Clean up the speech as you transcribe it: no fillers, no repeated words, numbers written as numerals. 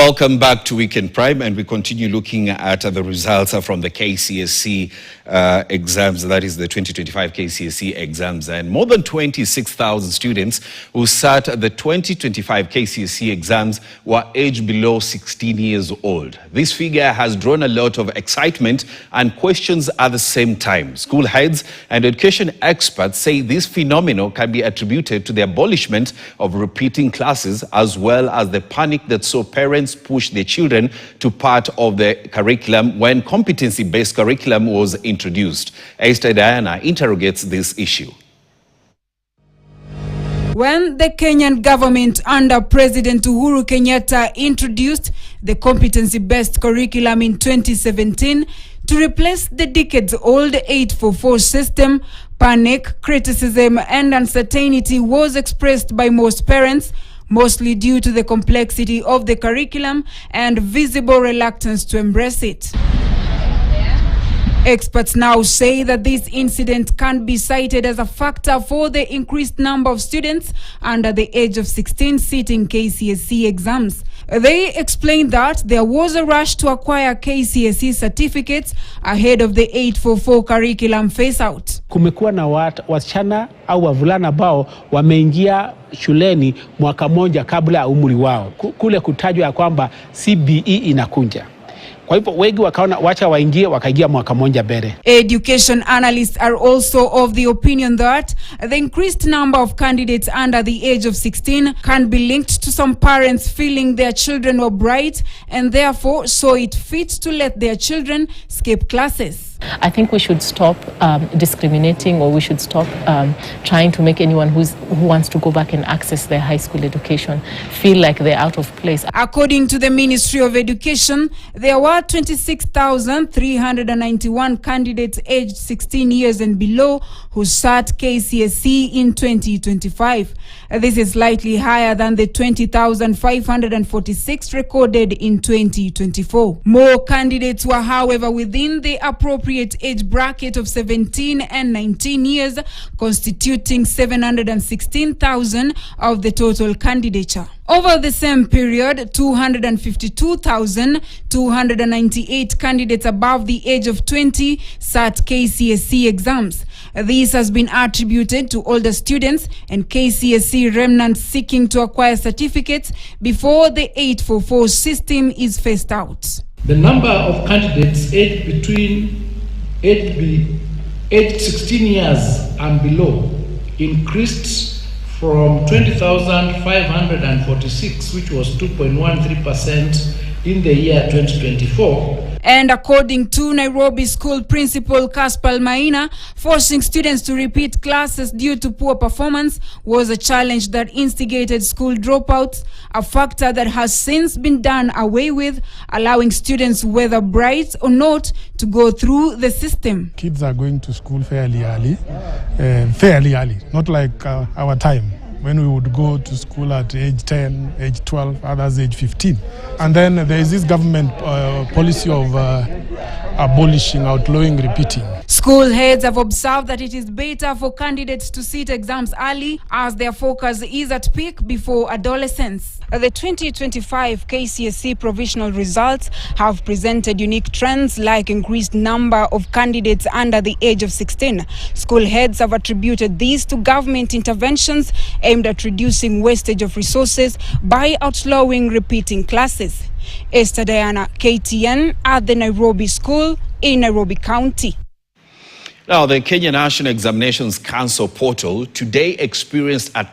Welcome back to Weekend Prime, and we continue looking at the results from the KCSE exams, that is the 2025 KCSE exams. And more than 26,000 students who sat the 2025 KCSE exams were aged below 16 years old. This figure has drawn a lot of excitement and questions at the same time. School heads and education experts say this phenomenon can be attributed to the abolishment of repeating classes, as well as the panic that saw parents push their children to part of the curriculum when competency-based curriculum was introduced. Esther Diana interrogates this issue. When the Kenyan government under President Uhuru Kenyatta introduced the competency-based curriculum in 2017 to replace the decades-old 844 system, panic, criticism, and uncertainty was expressed by most parents, mostly due to the complexity of the curriculum and visible reluctance to embrace it. Experts now say that this incident can be cited as a factor for the increased number of students under the age of 16 sitting KCSE exams. They explained that there was a rush to acquire KCSE certificates ahead of the 844 curriculum phase-out. Kumekuwa na wasichana au wavulana ambao wameingia shuleni mwaka moja kabla ya umri wao. Kule kutajwa ya kwamba CBE inakuja. Kwa hivyo wengi wakaona wacha waingie, wakaingia mwaka moja mbele. Education analysts are also of the opinion that the increased number of candidates under the age of 16 can be linked to some parents feeling their children were bright and therefore saw it fit to let their children skip classes. I think we should stop discriminating, or we should stop trying to make anyone who wants to go back and access their high school education feel like they're out of place. According to the Ministry of Education, there were 26,391 candidates aged 16 years and below who sat KCSE in 2025. This is slightly higher than the 20,546 recorded in 2024. More candidates were, however, within the appropriate age bracket of 17 and 19 years, constituting 716,000 of the total candidature. Over the same period, 252,298 candidates above the age of 20 sat KCSE exams. This has been attributed to older students and KCSE remnants seeking to acquire certificates before the 844 system is phased out. The number of candidates aged between aged 16 years and below increased from 20,546, which was 2.13% in the year 2024. And according to Nairobi School Principal Kaspal Maina, forcing students to repeat classes due to poor performance was a challenge that instigated school dropouts, a factor that has since been done away with, allowing students, whether bright or not, to go through the system. Kids are going to school fairly early, not like our time, when we would go to school at age 10, age 12, others age 15. And then there is this government policy of outlawing repeating. School heads have observed that it is better for candidates to sit exams early, as their focus is at peak before adolescence. The 2025 KCSE provisional results have presented unique trends like increased number of candidates under the age of 16. School heads have attributed these to government interventions aimed at reducing wastage of resources by outlawing repeating classes. Esther Diana, KTN, at the Nairobi School in Nairobi County. Now, the Kenya National Examinations Council portal today experienced a